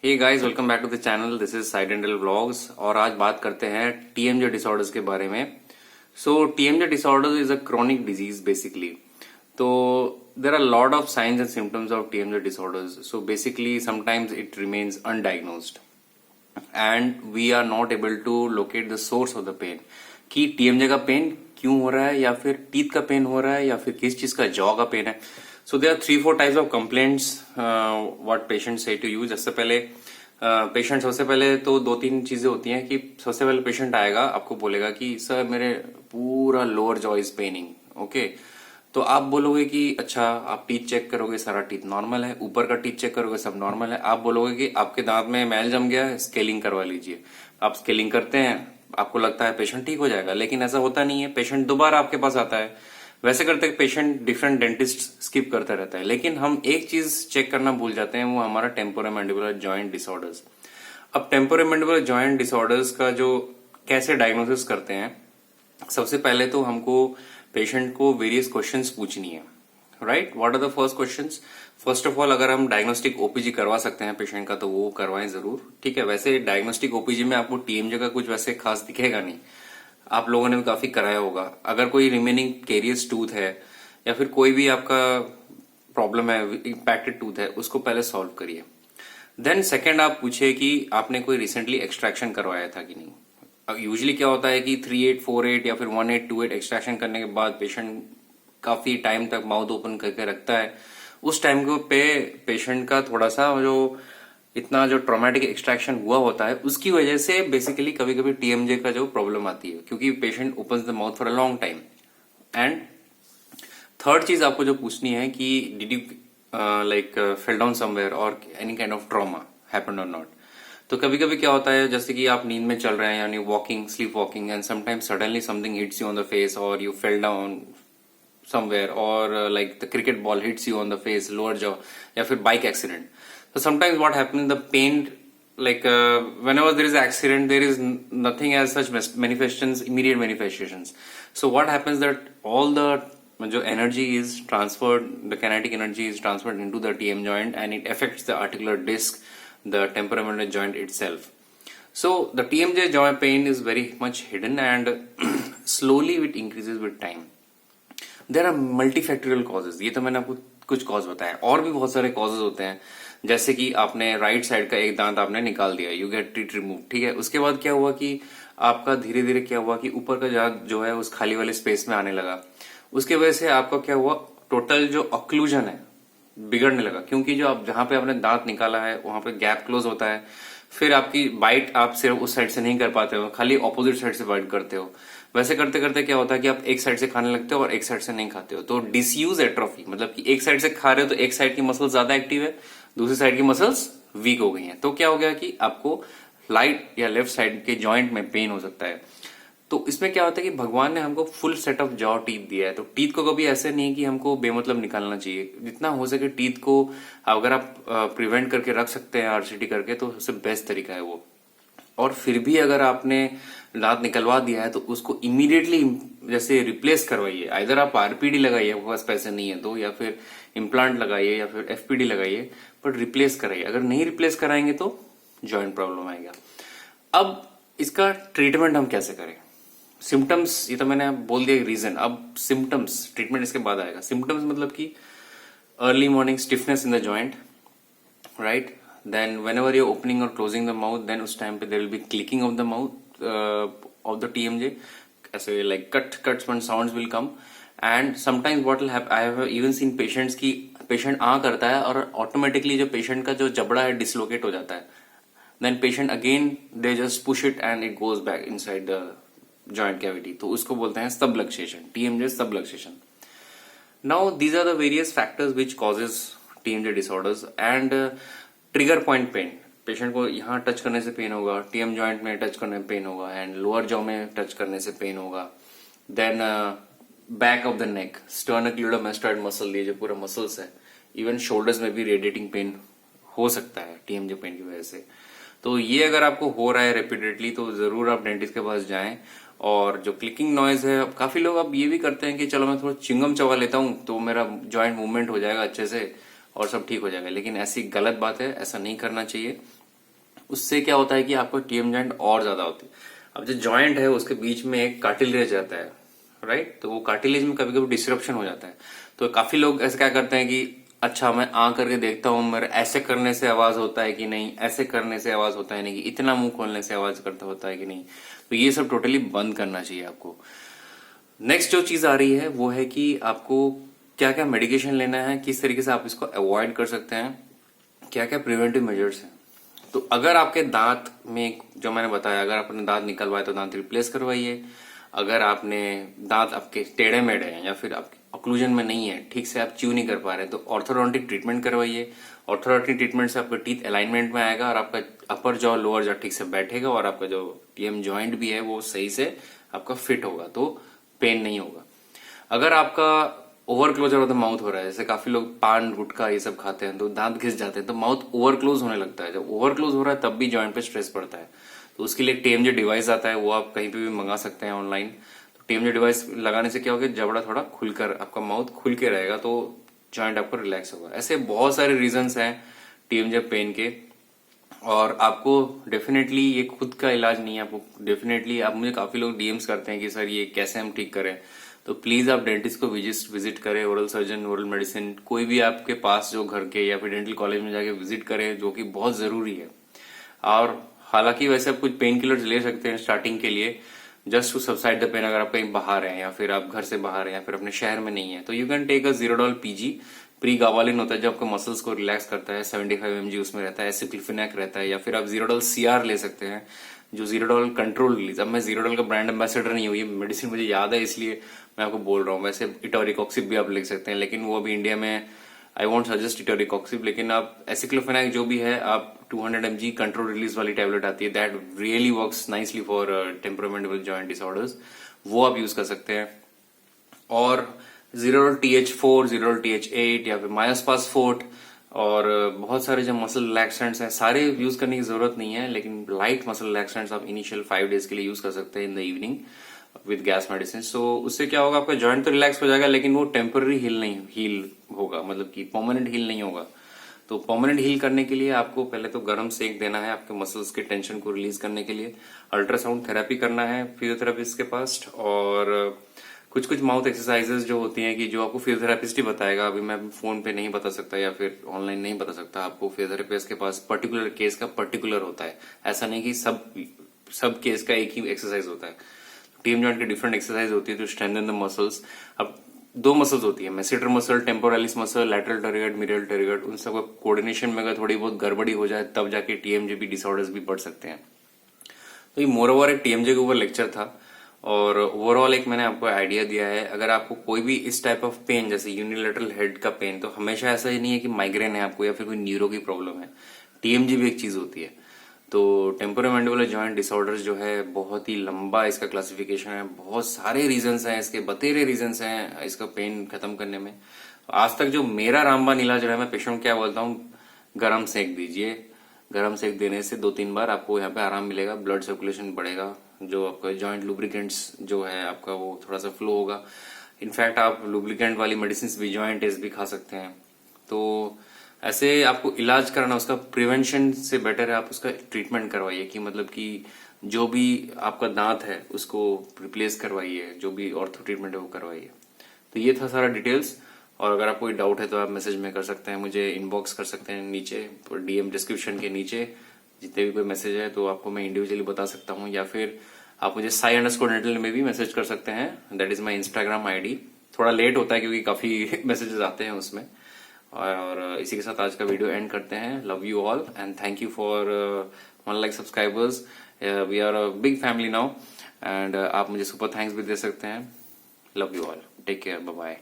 Hey guys, welcome back to the channel. This is साइड एंडल vlogs और आज बात करते हैं टीएमजे डिसऑर्डर्स के बारे में। So TMJ disorders is a chronic disease basically. तो there are lot of signs and symptoms of TMJ disorders. So basically sometimes it remains undiagnosed and we are not able to locate the source of the pain, कि TMJ का pain क्यों हो रहा है, या फिर teeth का pen हो रहा है, या फिर किस चीज का जॉ का पेन है। So there are 3-4 types of complaints what patient से टू यू। सबसे पहले पेशेंट सबसे पहले तो 2-3 चीजें होती हैं कि सबसे पहले पेशेंट आएगा, आपको बोलेगा कि सर मेरे पूरा lower jaw is Penning. Okay, तो आप बोलोगे कि अच्छा, आप टीथ चेक करोगे, सारा टीथ नॉर्मल है, ऊपर का टीथ चेक करोगे, सब नॉर्मल है। आप बोलोगे कि आपके दांत में मैल जम गया है, स्केलिंग करवा लीजिए। आप स्केलिंग करते हैं, आपको लगता है पेशेंट ठीक हो जाएगा, लेकिन ऐसा होता नहीं है। पेशेंट दोबारा आपके पास आता है। वैसे करते पेशेंट डिफरेंट डेंटिस्ट स्किप करता रहता है, लेकिन हम एक चीज चेक करना भूल जाते हैं, वो हमारा टेम्पोरोमैंडिबुलर जॉइंट डिसऑर्डर्स। अब टेम्पोरोमैंडिबुलर जॉइंट डिसऑर्डर्स का जो कैसे डायग्नोसिस करते हैं, सबसे पहले तो हमको पेशेंट को वेरियस क्वेश्चंस पूछनी है। Right, what are the first questions? First of all, अगर हम डायग्नोस्टिक ओपीजी करवा सकते हैं पेशेंट का तो वो करवाएं जरूर। ठीक है, वैसे डायग्नोस्टिक ओपीजी में आपको टीएमजे का कुछ वैसे खास दिखेगा नहीं। आप लोगों ने भी काफी कराया होगा। अगर कोई रिमेनिंग केरियस टूथ है या फिर कोई भी आपका प्रॉब्लम है, इम्पैक्टेड टूथ है, उसको पहले सॉल्व करिए। देन सेकेंड, आप पूछिए कि आपने कोई रिसेंटली एक्सट्रैक्शन करवाया था कि नहीं। यूजुअली क्या होता है कि 3848 या फिर 1828 एक्सट्रैक्शन करने के बाद पेशेंट काफी टाइम तक माउथ ओपन करके रखता है। उस टाइम पे पेशेंट का थोड़ा सा जो इतना जो ट्रॉमेटिक एक्सट्रैक्शन हुआ होता है, उसकी वजह से बेसिकली कभी कभी टीएमजे का जो प्रॉब्लम आती है, क्योंकि patient opens the mouth for a long time. And third चीज आपको जो पूछनी है कि did you like fell down somewhere और any kind of trauma happened और नॉट। तो कभी कभी क्या होता है, जैसे कि आप नींद में चल रहे हैं, यानी walking, sleep walking, and sometimes suddenly something hits you on the face और you fell down somewhere, or like the cricket ball hits you on the face, lower jaw, या फिर bike accident. So sometimes what happens, the pain, like whenever there is accident, there is nothing as such manifestations, immediate manifestations. So what happens that all the जो energy is transferred, the kinetic energy is transferred into the TM joint and it affects the articular disc, the temporomandibular joint itself. So the TMJ joint pain is very much hidden and slowly it increases with time. There are multifactorial causes. ये तो मैंने आपको कुछ cause बताया, और भी बहुत सारे कॉजेज होते हैं। जैसे कि आपने राइट साइड का एक दांत आपने निकाल दिया, यू गेट टीथ रिमूव। ठीक है, उसके बाद क्या हुआ कि आपका धीरे धीरे क्या हुआ कि ऊपर का दांत जो है उस खाली वाले स्पेस में आने लगा। उसके वजह से आपका क्या हुआ, टोटल जो ऑक्लूजन है बिगड़ने लगा, क्योंकि जो आप जहां पे आपने दांत निकाला है वहां पे गैप क्लोज होता है। फिर आपकी बाइट आप सिर्फ उस साइड से नहीं कर पाते हो, खाली ऑपोजिट साइड से बाइट करते हो। वैसे करते करते क्या होता है कि आप एक साइड से खाने लगते हो और एक साइड से नहीं खाते हो। तो डिसयूज एट्रोफी, मतलब कि एक साइड से खा रहे हो तो एक साइड की मसल्स ज्यादा एक्टिव है, दूसरी साइड की मसल्स वीक हो गई हैं। तो क्या हो गया कि आपको राइट या लेफ्ट साइड के जॉइंट में पेन हो सकता है। तो इसमें क्या होता है कि भगवान ने हमको full set of jaw teeth दिया है, तो टीथ को कभी ऐसे नहीं कि हमको बेमतलब निकालना चाहिए। जितना हो सके टीथ को अगर आप प्रिवेंट करके रख सकते हैं आरसीटी करके, तो सबसे बेस्ट तरीका है वो। और फिर भी अगर आपने दांत निकलवा दिया है तो उसको इमीडिएटली जैसे रिप्लेस करवाइए। आइदर आप आरपीडी लगाइए, आपके पास पैसे नहीं है तो, या फिर इम्प्लांट लगाइए, या फिर एफपीडी लगाइए, बट रिप्लेस कराइए। अगर नहीं रिप्लेस कराएंगे तो जॉइंट प्रॉब्लम आएगा। अब इसका ट्रीटमेंट हम कैसे करें? सिम्टम्स, ये तो मैंने बोल दिया रीजन। अब सिम्टम्स, ट्रीटमेंट इसके बाद आएगा। सिम्टम्स मतलब कि early morning stiffness in the joint, right. Then whenever you're opening or closing the mouth, then उस time पे there will be clicking of the mouth of the TMJ, ऐसे like cuts when sounds will come. And sometimes what will happen, I have even seen patients की patient करता है और automatically जो patient का जो जबड़ा है dislocate हो जाता है। Then patient again they just push it and it goes back inside the joint cavity. तो उसको बोलते हैं subluxation, TMJ subluxation. Now these are the various factors which causes TMJ disorders and trigger point pain. Patient को यहाँ touch करने से pain होगा, TM joint में टच करने में पेन होगा, एंड लोअर जॉ में टच करने से पेन होगा। Then back of the neck, sternocleidomastoid muscle, ये जो पूरा मसल्स है, इवन शोल्डर्स में भी रेडिएटिंग पेन हो सकता है टीएमजे पेन की वजह से। तो ये अगर आपको हो रहा है रिपीटेडली तो जरूर आप डेंटिस्ट के पास जाएं। और जो क्लिकिंग नॉइज है, काफी लोग अब ये भी करते हैं कि चलो मैं थोड़ा चिंगम चबा लेता हूं तो मेरा जॉइंट मूवमेंट हो जाएगा अच्छे से और सब ठीक हो जाएगा, लेकिन ऐसी गलत बात है, ऐसा नहीं करना चाहिए। उससे क्या होता है कि आपको टीएम जॉइंट और ज्यादा होती है। अब जो जॉइंट है उसके बीच में एक कार्टिलेज रहता है, राइट, तो वो कार्टिलेज में कभी कभी डिस्ट्रप्शन हो जाता है। तो काफी लोग ऐसे क्या करते हैं कि अच्छा मैं आ करके देखता हूँ मेरे ऐसे करने से आवाज होता है कि नहीं, ऐसे करने से आवाज होता है नहीं, कि इतना मुंह खोलने से आवाज करता होता है कि नहीं। तो ये सब टोटली बंद करना चाहिए आपको। नेक्स्ट जो चीज आ रही है वो है कि आपको क्या क्या मेडिकेशन लेना है, किस तरीके से आप इसको अवॉइड कर सकते हैं, क्या क्या प्रिवेंटिव मेजर्स हैं। तो अगर आपके दांत में, जो मैंने बताया, अगर आपने दांत निकलवाए तो दांत रिप्लेस करवाइए। अगर आपने दांत आपके टेढ़े मेढ़े हैं या फिर आपके ऑक्लूजन में नहीं है, ठीक से आप च्यू नहीं कर पा रहे, तो ऑर्थोडोंटिक ट्रीटमेंट करवाइए। ऑर्थोडोंटिक ट्रीटमेंट से आपका टीथ अलाइनमेंट में आएगा और आपका अपर जॉ लोअर जॉ ठीक से बैठेगा और आपका जो टीएम जॉइंट भी है वो सही से आपका फिट होगा, तो पेन नहीं होगा। अगर आपका over closure of the mouth हो रहा है, जैसे काफी लोग पान गुटखा ये सब खाते हैं तो दांत घिस जाते हैं, तो माउथ ओवर क्लोज होने लगता है। जब ओवर क्लोज हो रहा है तब भी जॉइंट पे स्ट्रेस पड़ता है। तो उसके लिए टीएमजे डिवाइस आता है, वो आप कहीं पे भी मंगा सकते हैं ऑनलाइन। तो टीएमजे डिवाइस लगाने से क्या होगा, जबड़ा थोड़ा खुलकर, आपका माउथ खुल के रहेगा, तो जॉइंट आपको रिलैक्स होगा। ऐसे बहुत सारे रीजंस हैं टीएमजे पेन के, और आपको डेफिनेटली ये खुद का इलाज नहीं है। आपको डेफिनेटली, आप, मुझे काफी लोग डीएम्स करते हैं कि सर ये कैसे हम ठीक करें, तो प्लीज आप डेंटिस्ट को विजिट करें, ओरल सर्जन, ओरल मेडिसिन, कोई भी आपके पास जो घर के, या फिर डेंटल कॉलेज में जाके विजिट करें, जो कि बहुत जरूरी है। और हालांकि वैसे आप कुछ पेन किलर्स ले सकते हैं स्टार्टिंग के लिए, just to subside the pain. अगर आप कहीं बाहर हैं या फिर आप घर से बाहर हैं या फिर अपने शहर में नहीं है, तो you can take a Zerodol PG. Pregabalin होता है जो आपके मसल्स को रिलैक्स करता है, 75 mg उसमें रहता है। एसिक्लोफेनेक रहता है, या फिर आप ज़ीरोडॉल सीआर ले सकते हैं, जो ज़ीरोडॉल कंट्रोल रिलीज। अब मैं ज़ीरोडॉल का ब्रांड एम्बेसडर नहीं हूँ, ये मेडिसिन मुझे याद है इसलिए मैं आपको बोल रहा हूँ। वैसे इटोरिकॉक्सिब भी आप ले सकते हैं, लेकिन वो अभी इंडिया में आई वॉन्ट सजेस्ट इटोरिकॉक्सिब। लेकिन आप एसिक्लोफेनेक जो भी है, आप 200 mg कंट्रोल रिलीज वाली टैबलेट आती है, that really works nicely for temperamental joint disorders, वो आप यूज कर सकते हैं। और ज़ीरोडॉल TH4, ज़ीरोडॉल TH8 या फिर मायोस्पास फोर्ट, और बहुत सारे जो मसल रिलैक्सेंट्स हैं, सारे यूज करने की जरूरत नहीं है, लेकिन लाइट मसल रिलैक्सेंट्स आप इनिशियल 5 डेज के लिए यूज कर सकते हैं in the evening with gas medicine. So उससे क्या होगा, आपका जॉइंट तो रिलैक्स हो जाएगा, लेकिन वो टेम्पररी हील होगा, मतलब कि परमानेंट हील नहीं होगा। तो परमानेंट हील करने के लिए आपको पहले तो गर्म सेक देना है आपके मसल्स के टेंशन को रिलीज करने के लिए, अल्ट्रासाउंड थेरेपी करना है फिजियोथेरेपिस्ट के पास, और कुछ कुछ माउथ एक्सरसाइजेस जो होती हैं कि जो आपको फिजियोथेरेपिस्ट ही बताएगा। अभी मैं फोन पे नहीं बता सकता या फिर ऑनलाइन नहीं बता सकता। आपको फिजियोथेरेपिस्ट के पास पर्टिकुलर केस का पर्टिकुलर होता है, ऐसा नहीं कि सब केस का एक ही एक्सरसाइज होता है। टीएम जॉइंट की डिफरेंट एक्सरसाइज होती है टू स्ट्रेंथन द मसल्स। अब 2 मसल्स होती है, मेसेटर मसल, टेम्पोरालिस मसल, लैटरल टेरिगर्ड, मीडियल टेरिगर्ड। उन सबका कोऑर्डिनेशन में अगर थोड़ी बहुत गड़बड़ी हो जाए तब जाके टीएमजेबी डिसऑर्डर्स भी बढ़ सकते हैं। तो ये मोर ओवर एक टीएमजे के ऊपर लेक्चर था, और ओवरऑल एक मैंने आपको आइडिया दिया है। अगर आपको कोई भी इस टाइप ऑफ पेन, जैसे यूनिलेटरल हेड का पेन, तो हमेशा ऐसा ही नहीं है कि माइग्रेन है आपको या फिर कोई न्यूरो की प्रॉब्लम है, टीएमजे भी एक चीज होती है। तो टेम्पोरोमैंडिबुलर जॉइंट डिसऑर्डर्स जो है बहुत ही लंबा इसका क्लासिफिकेशन है, बहुत सारे रीजंस हैं इसके, बतेरे रीजंस हैं इसका पेन खत्म करने में। आज तक जो मेरा रामबाण इलाज रहा है, मैं पेशेंट क्या बोलता हूँ, गरम सेक दीजिए। गरम सेक देने से 2-3 बार आपको यहाँ पे आराम मिलेगा, ब्लड सर्कुलेशन बढ़ेगा, जो आपका जॉइंट लुब्रिकेंट्स जो है आपका वो थोड़ा सा फ्लो होगा। इनफैक्ट आप लुब्रिकेंट वाली मेडिसिन भी, जॉइंट टेस्ट भी खा सकते हैं। तो ऐसे आपको इलाज कराना, उसका प्रिवेंशन से बेटर है आप उसका ट्रीटमेंट करवाइए, कि मतलब कि जो भी आपका दांत है उसको रिप्लेस करवाइए, जो भी ऑर्थो ट्रीटमेंट है वो करवाइए। तो ये था सारा डिटेल्स, और अगर आपको कोई डाउट है तो आप मैसेज में कर सकते हैं, मुझे इनबॉक्स कर सकते हैं नीचे, डीएम डिस्क्रिप्शन के नीचे जितने भी कोई मैसेज है तो आपको मैं इंडिविजुअली बता सकता हूँ, या फिर आप मुझे sai_dental में भी मैसेज कर सकते हैं, that is my Instagram ID। थोड़ा लेट होता है क्योंकि काफी मैसेजेस आते हैं उसमें। और इसी के साथ आज का वीडियो एंड करते हैं। Love you all and thank you for 1 lakh subscribers. We are a big family now, and आप मुझे सुपर थैंक्स भी दे सकते हैं। Love you all, take care, bye bye.